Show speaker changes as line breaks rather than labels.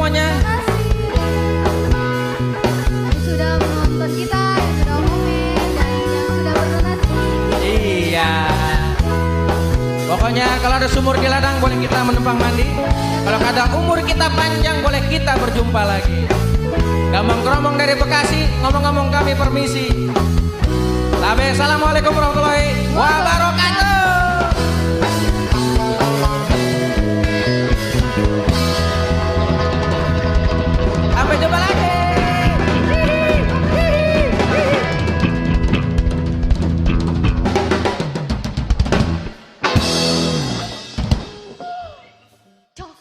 semuanya.
Yang sudah menonton kita, yang sudah komen, dan yang sudah berdonasi.
Iya. Pokoknya kalau ada sumur di ladang boleh kita menumpang mandi. Kalau ada umur kita panjang boleh kita berjumpa lagi. Gambang Kromong dari Bekasi, ngomong-ngomong kami permisi. Assalamualaikum warahmatullahi wabarakatuh. Sampai jumpa lagi.
Cok.